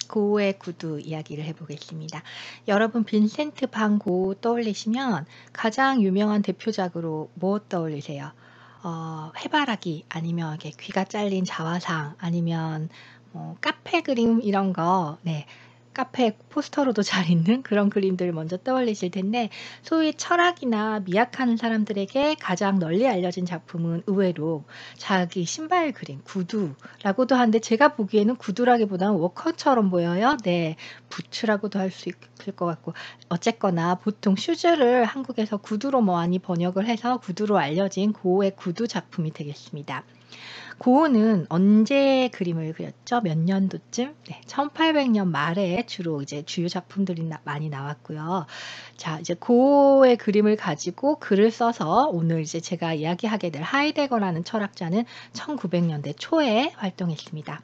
고흐의 구두 이야기를 해보겠습니다. 여러분 빈센트 반 고흐 떠올리시면 가장 유명한 대표작으로 뭐 떠올리세요? 해바라기 아니면 이렇게 귀가 잘린 자화상 아니면 카페 그림 이런 거, 네. 카페 포스터로도 잘 있는 그런 그림들 먼저 떠올리실 텐데, 소위 철학이나 미학하는 사람들에게 가장 널리 알려진 작품은 의외로 자기 신발 그림, 구두라고도 하는데, 제가 보기에는 구두라기보다는 워커처럼 보여요. 네, 부츠라고도 할 수 있을 것 같고, 어쨌거나 보통 슈즈를 한국에서 구두로 많이 번역을 해서 구두로 알려진 고흐의 구두 작품이 되겠습니다. 고흐는 언제 그림을 그렸죠? 몇 년도쯤? 네, 1800년 말에 주로 이제 주요 작품들이 많이 나왔고요. 자, 이제 고흐의 그림을 가지고 글을 써서 오늘 이제 제가 이야기하게 될 하이데거라는 철학자는 1900년대 초에 활동했습니다.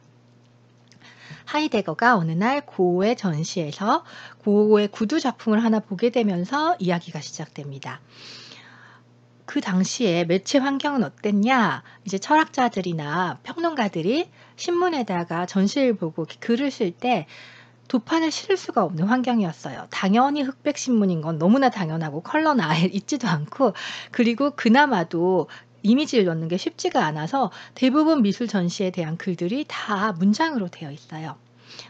하이데거가 어느 날 고흐의 전시에서 고흐의 구두 작품을 하나 보게 되면서 이야기가 시작됩니다. 그 당시에 매체 환경은 어땠냐? 이제 철학자들이나 평론가들이 신문에다가 전시를 보고 글을 쓸 때 도판을 실을 수가 없는 환경이었어요. 당연히 흑백 신문인 건 너무나 당연하고 컬러는 아예 있지도 않고, 그리고 그나마도 이미지를 넣는 게 쉽지가 않아서 대부분 미술 전시에 대한 글들이 다 문장으로 되어 있어요.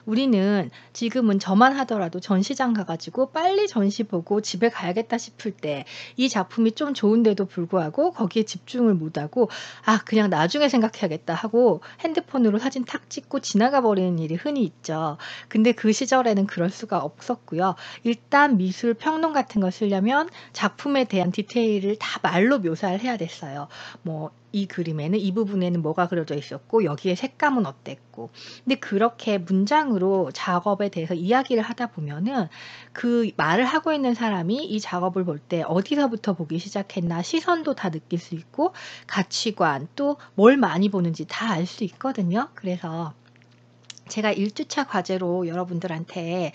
우리는 지금은 저만 하더라도 전시장 가가지고 빨리 전시 보고 집에 가야겠다 싶을 때 이 작품이 좀 좋은데도 불구하고 거기에 집중을 못하고 그냥 나중에 생각해야겠다 하고 핸드폰으로 사진 탁 찍고 지나가 버리는 일이 흔히 있죠. 근데 그 시절에는 그럴 수가 없었고요. 일단 미술 평론 같은 거 쓰려면 작품에 대한 디테일을 다 말로 묘사를 해야 됐어요. 이 그림에는 이 부분에는 뭐가 그려져 있었고 여기에 색감은 어땠고. 근데 그렇게 문장으로 작업에 대해서 이야기를 하다 보면은 그 말을 하고 있는 사람이 이 작업을 볼 때 어디서부터 보기 시작했나 시선도 다 느낄 수 있고 가치관 또 뭘 많이 보는지 다 알 수 있거든요. 그래서 제가 1주차 과제로 여러분들한테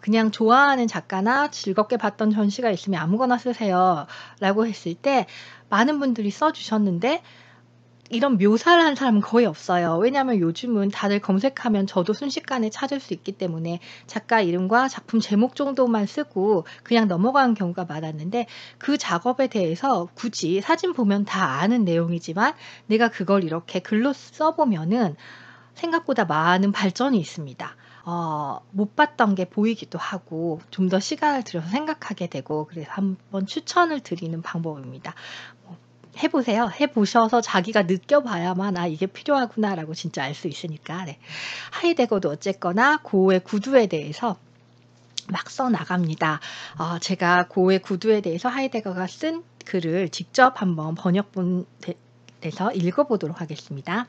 그냥 좋아하는 작가나 즐겁게 봤던 전시가 있으면 아무거나 쓰세요 라고 했을 때 많은 분들이 써주셨는데 이런 묘사를 한 사람은 거의 없어요. 왜냐하면 요즘은 다들 검색하면 저도 순식간에 찾을 수 있기 때문에 작가 이름과 작품 제목 정도만 쓰고 그냥 넘어가는 경우가 많았는데, 그 작업에 대해서 굳이 사진 보면 다 아는 내용이지만 내가 그걸 이렇게 글로 써보면은 생각보다 많은 발전이 있습니다. 못 봤던 게 보이기도 하고 좀 더 시간을 들여서 생각하게 되고, 그래서 한번 추천을 드리는 방법입니다. 해보세요. 해보셔서 자기가 느껴봐야만 이게 필요하구나 라고 진짜 알 수 있으니까. 네. 하이데거도 어쨌거나 고흐의 구두에 대해서 막 써나갑니다. 제가 고흐의 구두에 대해서 하이데거가 쓴 글을 직접 한번 번역본에서 읽어보도록 하겠습니다.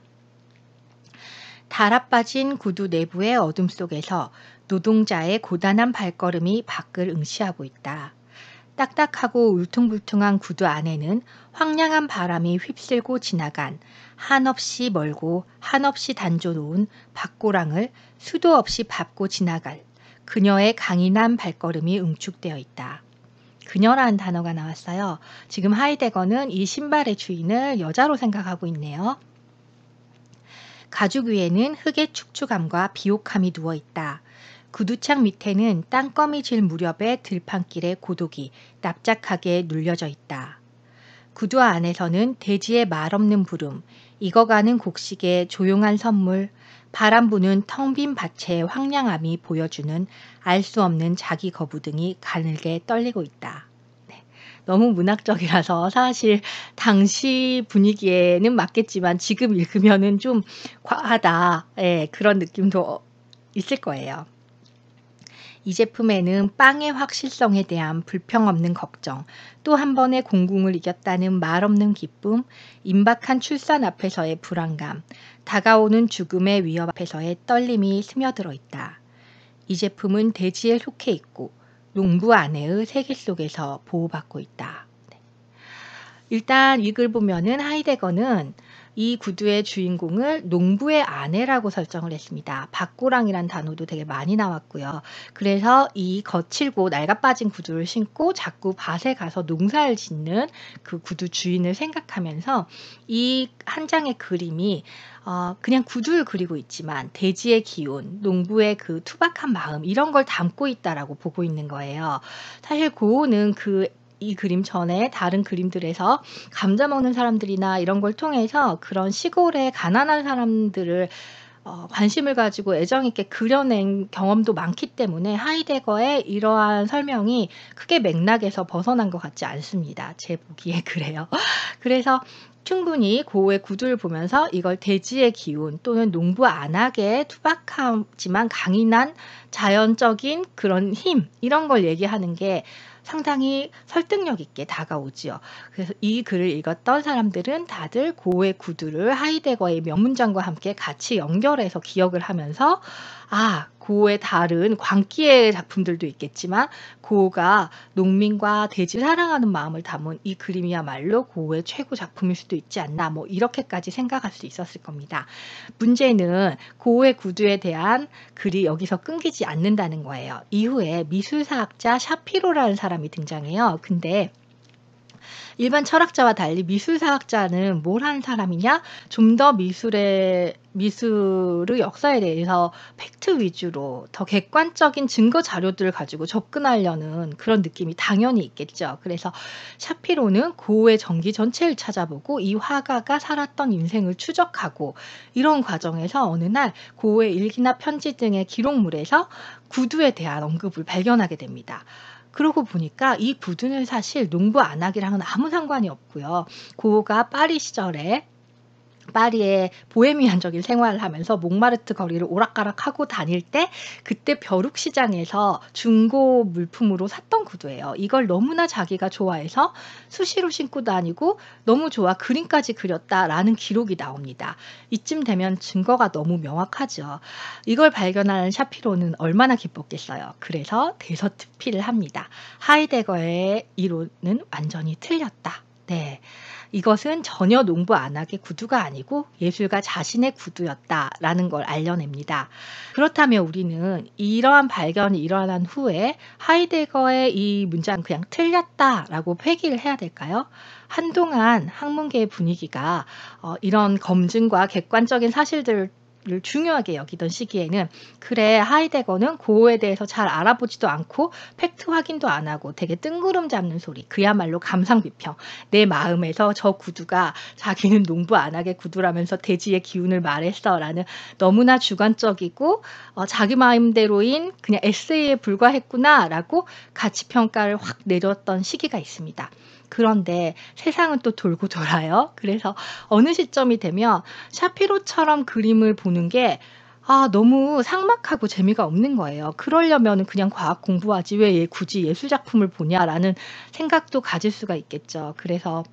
달아빠진 구두 내부의 어둠 속에서 노동자의 고단한 발걸음이 밖을 응시하고 있다. 딱딱하고 울퉁불퉁한 구두 안에는 황량한 바람이 휩쓸고 지나간 한없이 멀고 한없이 단조로운 밭고랑을 수도 없이 밟고 지나갈 그녀의 강인한 발걸음이 응축되어 있다. 그녀라는 단어가 나왔어요. 지금 하이데거는 이 신발의 주인을 여자로 생각하고 있네요. 가죽 위에는 흙의 축축함과 비옥함이 누워있다. 구두창 밑에는 땅거미 질 무렵의 들판길의 고독이 납작하게 눌려져 있다. 구두 안에서는 대지의 말없는 부름, 익어가는 곡식의 조용한 선물, 바람 부는 텅 빈 밭의 황량함이 보여주는 알 수 없는 자기 거부 등이 가늘게 떨리고 있다. 너무 문학적이라서 사실 당시 분위기에는 맞겠지만 지금 읽으면은 좀 과하다. 그런 느낌도 있을 거예요. 이 제품에는 빵의 확실성에 대한 불평 없는 걱정, 또 한 번의 공궁을 이겼다는 말 없는 기쁨, 임박한 출산 앞에서의 불안감, 다가오는 죽음의 위협 앞에서의 떨림이 스며들어 있다. 이 제품은 대지에 속해 있고 농부 아내의 세계 속에서 보호받고 있다. 일단 이 글 보면은 하이데거는 이 구두의 주인공을 농부의 아내라고 설정을 했습니다. 밭고랑이란 단어도 되게 많이 나왔고요. 그래서 이 거칠고 낡아빠진 구두를 신고 자꾸 밭에 가서 농사를 짓는 그 구두 주인을 생각하면서 이 한 장의 그림이 그냥 구두를 그리고 있지만 대지의 기운, 농부의 그 투박한 마음 이런 걸 담고 있다라고 보고 있는 거예요. 사실 고흐는 이 그림 전에 다른 그림들에서 감자 먹는 사람들이나 이런 걸 통해서 그런 시골의 가난한 사람들을 관심을 가지고 애정 있게 그려낸 경험도 많기 때문에 하이데거의 이러한 설명이 크게 맥락에서 벗어난 것 같지 않습니다. 제 보기에 그래요. 그래서 충분히 고흐의 구두를 보면서 이걸 대지의 기운 또는 농부 안악의 투박하지만 강인한 자연적인 그런 힘 이런 걸 얘기하는 게 상당히 설득력 있게 다가오지요. 그래서 이 글을 읽었던 사람들은 다들 고흐의 구두를 하이데거의 명문장과 함께 같이 연결해서 기억을 하면서 고흐의 다른 광기의 작품들도 있겠지만 고흐가 농민과 대지를 사랑하는 마음을 담은 이 그림이야말로 고흐의 최고 작품일 수도 있지 않나 뭐 이렇게까지 생각할 수 있었을 겁니다. 문제는 고흐의 구두에 대한 글이 여기서 끊기지 않는다는 거예요. 이후에 미술사학자 샤피로라는 사람이 등장해요. 근데 일반 철학자와 달리 미술사학자는 뭘 하는 사람이냐? 좀 더 미술의 역사에 대해서 팩트 위주로 더 객관적인 증거 자료들을 가지고 접근하려는 그런 느낌이 당연히 있겠죠. 그래서 샤피로는 고흐의 전기 전체를 찾아보고 이 화가가 살았던 인생을 추적하고 이런 과정에서 어느 날 고흐의 일기나 편지 등의 기록물에서 구두에 대한 언급을 발견하게 됩니다. 그러고 보니까 이 구두는 사실 농부 안악이랑은 아무 상관이 없고요. 고흐가 파리 시절에 파리의 보헤미안적인 생활을 하면서 몽마르트 거리를 오락가락하고 다닐 때 그때 벼룩시장에서 중고 물품으로 샀던 구두예요. 이걸 너무나 자기가 좋아해서 수시로 신고 다니고 너무 좋아 그림까지 그렸다라는 기록이 나옵니다. 이쯤 되면 증거가 너무 명확하죠. 이걸 발견하는 샤피로는 얼마나 기뻤겠어요. 그래서 대서특필을 합니다. 하이데거의 이론은 완전히 틀렸다. 네. 이것은 전혀 농부 안악의 구두가 아니고 예술가 자신의 구두였다라는 걸 알려냅니다. 그렇다면 우리는 이러한 발견이 일어난 후에 하이데거의 이 문장 그냥 틀렸다라고 폐기를 해야 될까요? 한동안 학문계의 분위기가 이런 검증과 객관적인 사실들을 중요하게 여기던 시기에는 그래 하이데거는 고흐에 대해서 잘 알아보지도 않고 팩트 확인도 안 하고 되게 뜬구름 잡는 소리 그야말로 감상비평 내 마음에서 저 구두가 자기는 농부 안악의 구두라면서 대지의 기운을 말했어 라는 너무나 주관적이고 자기 마음대로인 그냥 에세이에 불과했구나 라고 가치평가를 확 내렸던 시기가 있습니다. 그런데 세상은 또 돌고 돌아요. 그래서 어느 시점이 되면 샤피로처럼 그림을 보는 게 너무 삭막하고 재미가 없는 거예요. 그러려면 그냥 과학 공부하지 왜 굳이 예술 작품을 보냐라는 생각도 가질 수가 있겠죠. 그래서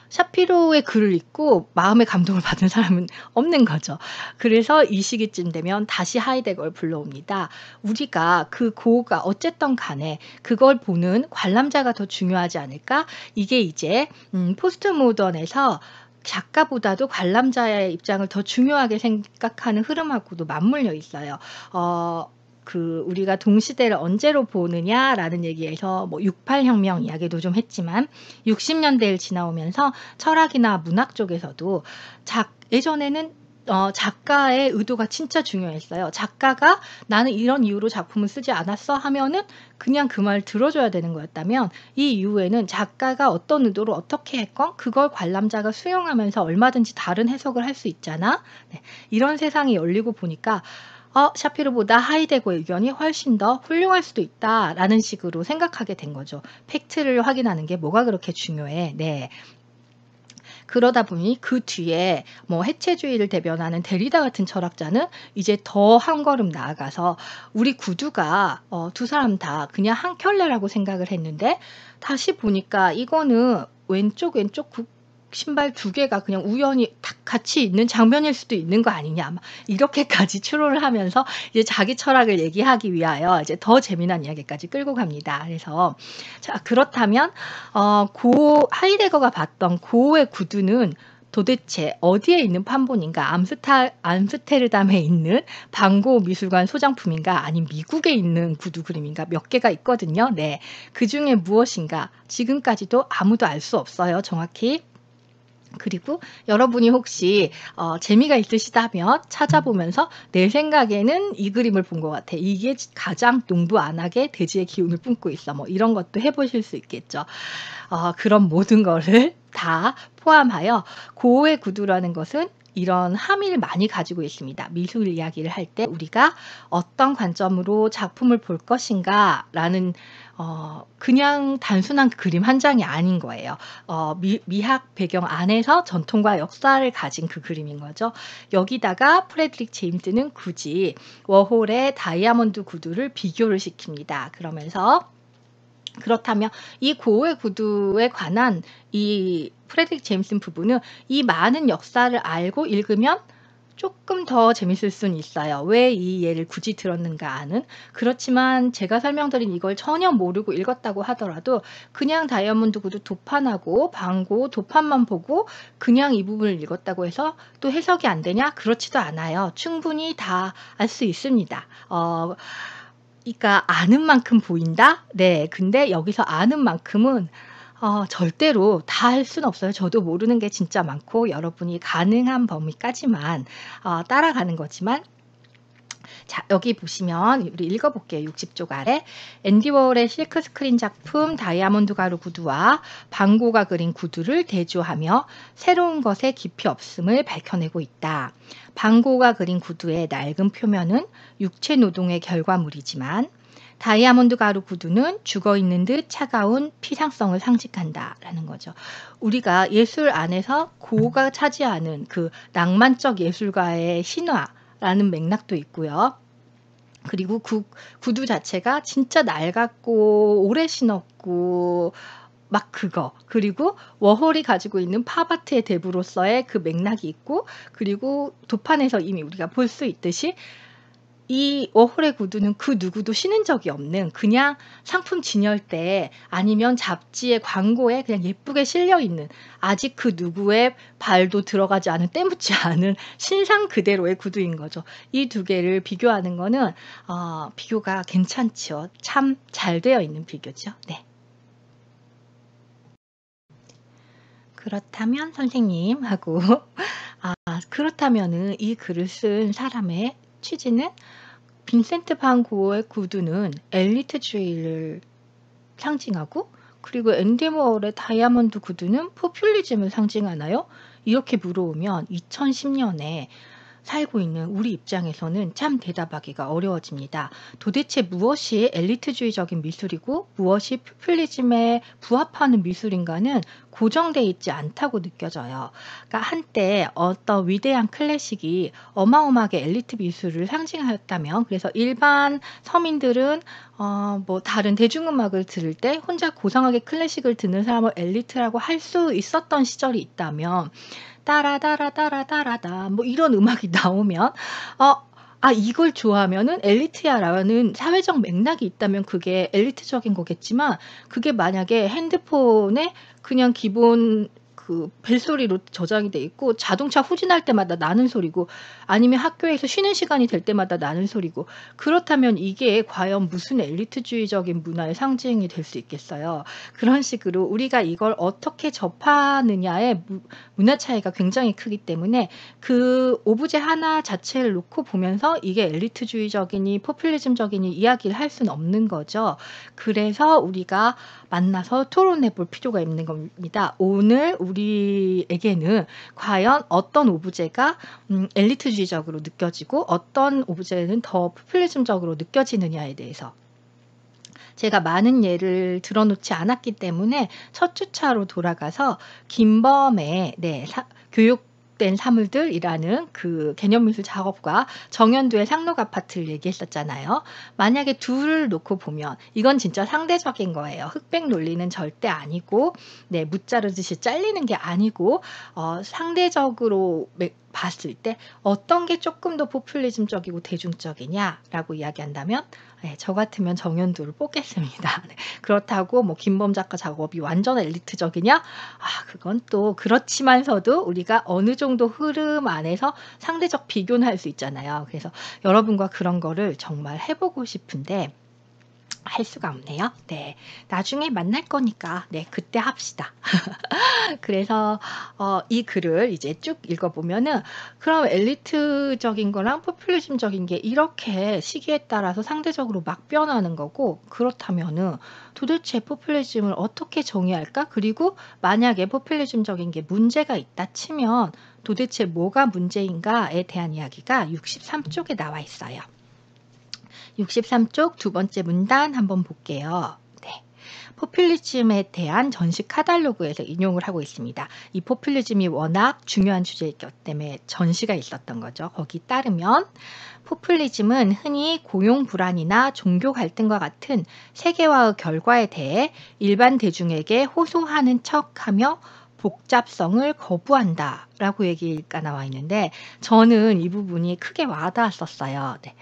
샤피로의 글을 읽고 마음의 감동을 받은 사람은 없는 거죠. 그래서 이 시기쯤 되면 다시 하이데거를 불러옵니다. 우리가 그 고흐가 어쨌든 간에 그걸 보는 관람자가 더 중요하지 않을까? 이게 이제 포스트 모던에서 작가보다도 관람자의 입장을 더 중요하게 생각하는 흐름하고도 맞물려 있어요. 우리가 동시대를 언제로 보느냐라는 얘기에서 68혁명 이야기도 좀 했지만 60년대를 지나오면서 철학이나 문학 쪽에서도 예전에는 작가의 의도가 진짜 중요했어요. 작가가 나는 이런 이유로 작품을 쓰지 않았어 하면은 그냥 그 말 들어줘야 되는 거였다면 이 이후에는 작가가 어떤 의도로 어떻게 했건 그걸 관람자가 수용하면서 얼마든지 다른 해석을 할 수 있잖아. 네, 이런 세상이 열리고 보니까 샤피로보다 하이데거의 의견이 훨씬 더 훌륭할 수도 있다라는 식으로 생각하게 된 거죠. 팩트를 확인하는 게 뭐가 그렇게 중요해. 네. 그러다 보니 그 뒤에 해체주의를 대변하는 데리다 같은 철학자는 이제 더 한 걸음 나아가서 우리 구두가 두 사람 다 그냥 한 켤레라고 생각을 했는데 다시 보니까 이거는 왼쪽 신발 두 개가 그냥 우연히 딱 같이 있는 장면일 수도 있는 거 아니냐. 이렇게까지 추론을 하면서 이제 자기 철학을 얘기하기 위하여 이제 더 재미난 이야기까지 끌고 갑니다. 그래서 자, 그렇다면 하이데거가 봤던 고흐의 구두는 도대체 어디에 있는 판본인가? 암스테르담에 있는 방고 미술관 소장품인가? 아니면 미국에 있는 구두 그림인가? 몇 개가 있거든요. 네. 그중에 무엇인가? 지금까지도 아무도 알 수 없어요. 정확히. 그리고 여러분이 혹시 재미가 있으시다면 찾아보면서 내 생각에는 이 그림을 본 것 같아. 이게 가장 농부 안하게 대지의 기운을 뿜고 있어. 뭐 이런 것도 해보실 수 있겠죠. 그런 모든 거를 다 포함하여 고의 구두라는 것은 이런 함의를 많이 가지고 있습니다. 미술 이야기를 할 때 우리가 어떤 관점으로 작품을 볼 것인가 라는 그냥 단순한 그림 한 장이 아닌 거예요. 미학 배경 안에서 전통과 역사를 가진 그 그림인 거죠. 여기다가 프레드릭 제임스는 굳이 워홀의 다이아몬드 구두를 비교를 시킵니다. 그러면서 그렇다면 이 고의 구두에 관한 이 프레드릭 제임슨 부부는 이 많은 역사를 알고 읽으면 조금 더 재밌을 수는 있어요. 왜 이 예를 굳이 들었는가는. 그렇지만 제가 설명드린 이걸 전혀 모르고 읽었다고 하더라도 그냥 다이아몬드 구두 도판하고 방고 도판만 보고 그냥 이 부분을 읽었다고 해서 또 해석이 안 되냐? 그렇지도 않아요. 충분히 다 알 수 있습니다. 그러니까 아는 만큼 보인다? 네. 근데 여기서 아는 만큼은 절대로 다 할 수는 없어요. 저도 모르는 게 진짜 많고 여러분이 가능한 범위까지만 따라가는 거지만 자, 여기 보시면 우리 읽어볼게요. 60쪽 아래 앤디 워홀의 실크 스크린 작품 다이아몬드 가루 구두와 방고가 그린 구두를 대조하며 새로운 것의 깊이 없음을 밝혀내고 있다. 방고가 그린 구두의 낡은 표면은 육체 노동의 결과물이지만 다이아몬드 가루 구두는 죽어있는 듯 차가운 피상성을 상징한다 라는 거죠. 우리가 예술 안에서 고가 차지하는 그 낭만적 예술가의 신화라는 맥락도 있고요. 그리고 구두 자체가 진짜 낡았고 오래 신었고 막 그거. 그리고 워홀이 가지고 있는 팝아트의 대부로서의 그 맥락이 있고 그리고 도판에서 이미 우리가 볼 수 있듯이 이 워홀의 구두는 그 누구도 신은 적이 없는 그냥 상품 진열대 아니면 잡지의 광고에 그냥 예쁘게 실려 있는 아직 그 누구의 발도 들어가지 않은 때묻지 않은 신상 그대로의 구두인 거죠. 이 두 개를 비교하는 거는 비교가 괜찮죠. 참 잘 되어 있는 비교죠. 네. 그렇다면 선생님하고 그렇다면은 이 글을 쓴 사람의 취지는 빈센트 반 고흐의 구두는 엘리트주의를 상징하고 그리고 앤디 워홀의 다이아몬드 구두는 포퓰리즘을 상징하나요? 이렇게 물어오면 2010년에 살고 있는 우리 입장에서는 참 대답하기가 어려워집니다. 도대체 무엇이 엘리트주의적인 미술이고 무엇이 포퓰리즘에 부합하는 미술인가는 고정되어 있지 않다고 느껴져요. 그러니까 한때 어떤 위대한 클래식이 어마어마하게 엘리트 미술을 상징하였다면 그래서 일반 서민들은 뭐 다른 대중음악을 들을 때 혼자 고상하게 클래식을 듣는 사람을 엘리트라고 할 수 있었던 시절이 있다면 따라따라따라따라다 뭐 이런 음악이 나오면 이걸 좋아하면은 엘리트야라는 사회적 맥락이 있다면 그게 엘리트적인 거겠지만 그게 만약에 핸드폰에 그냥 기본 그 벨소리로 저장이 돼 있고 자동차 후진할 때마다 나는 소리고 아니면 학교에서 쉬는 시간이 될 때마다 나는 소리고 그렇다면 이게 과연 무슨 엘리트주의적인 문화의 상징이 될 수 있겠어요. 그런 식으로 우리가 이걸 어떻게 접하느냐의 문화 차이가 굉장히 크기 때문에 그 오브제 하나 자체를 놓고 보면서 이게 엘리트주의적이니 포퓰리즘적이니 이야기를 할 수는 없는 거죠. 그래서 우리가 만나서 토론해 볼 필요가 있는 겁니다. 오늘 우리에게는 과연 어떤 오브제가 엘리트주의적으로 느껴지고 어떤 오브제는 더 포퓰리즘적으로 느껴지느냐에 대해서 제가 많은 예를 들어놓지 않았기 때문에 첫 주차로 돌아가서 김범의 교육된 사물들이라는 그 개념미술 작업과 정현두의 상록 아파트를 얘기했었잖아요. 만약에 둘을 놓고 보면 이건 진짜 상대적인 거예요. 흑백 논리는 절대 아니고 무 자르듯이 잘리는 게 아니고 상대적으로 봤을 때 어떤 게 조금 더 포퓰리즘적이고 대중적이냐라고 이야기한다면 저 같으면 정현두를 뽑겠습니다. 네. 그렇다고 뭐 김범 작가 작업이 완전 엘리트적이냐? 그건 또 그렇지만서도 우리가 어느 정도 흐름 안에서 상대적 비교는 할 수 있잖아요. 그래서 여러분과 그런 거를 정말 해보고 싶은데 할 수가 없네요. 네. 나중에 만날 거니까 그때 합시다. 그래서 이 글을 이제 쭉 읽어보면은 그럼 엘리트적인 거랑 포퓰리즘적인 게 이렇게 시기에 따라서 상대적으로 막 변하는 거고, 그렇다면은 도대체 포퓰리즘을 어떻게 정의할까? 그리고 만약에 포퓰리즘적인 게 문제가 있다 치면 도대체 뭐가 문제인가에 대한 이야기가 63쪽에 나와 있어요. 63쪽 두 번째 문단 한번 볼게요. 네. 포퓰리즘에 대한 전시 카탈로그에서 인용을 하고 있습니다. 이 포퓰리즘이 워낙 중요한 주제이기 때문에 전시가 있었던 거죠. 거기 따르면 포퓰리즘은 흔히 고용 불안이나 종교 갈등과 같은 세계화의 결과에 대해 일반 대중에게 호소하는 척하며 복잡성을 거부한다 라고 얘기가 나와 있는데, 저는 이 부분이 크게 와닿았었어요. 네.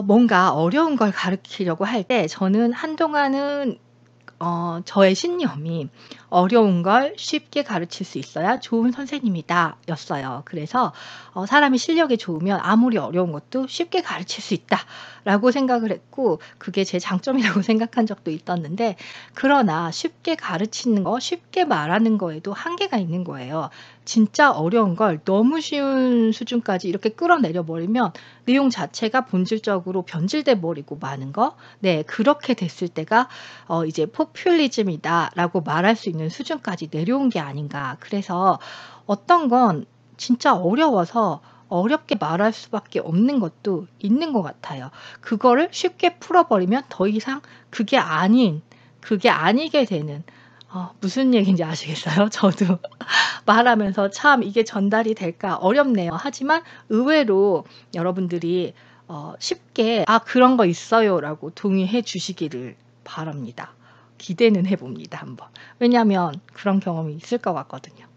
뭔가 어려운 걸 가르치려고 할 때 저는 한동안은 저의 신념이 어려운 걸 쉽게 가르칠 수 있어야 좋은 선생님이다 였어요. 그래서 사람이 실력이 좋으면 아무리 어려운 것도 쉽게 가르칠 수 있다라고 생각을 했고, 그게 제 장점이라고 생각한 적도 있었는데, 그러나 쉽게 가르치는 거, 쉽게 말하는 거에도 한계가 있는 거예요. 진짜 어려운 걸 너무 쉬운 수준까지 이렇게 끌어내려 버리면 내용 자체가 본질적으로 변질돼 버리고 마는 거. 네, 그렇게 됐을 때가 이제 포퓰리즘이다라고 말할 수 있는 수준까지 내려온 게 아닌가. 그래서 어떤 건 진짜 어려워서 어렵게 말할 수밖에 없는 것도 있는 것 같아요. 그거를 쉽게 풀어버리면 더 이상 그게 아니게 되는, 무슨 얘기인지 아시겠어요? 저도 말하면서 참 이게 전달이 될까 어렵네요. 하지만 의외로 여러분들이 쉽게 그런 거 있어요라고 동의해 주시기를 바랍니다. 기대는 해 봅니다, 한번. 왜냐하면 그런 경험이 있을 것 같거든요.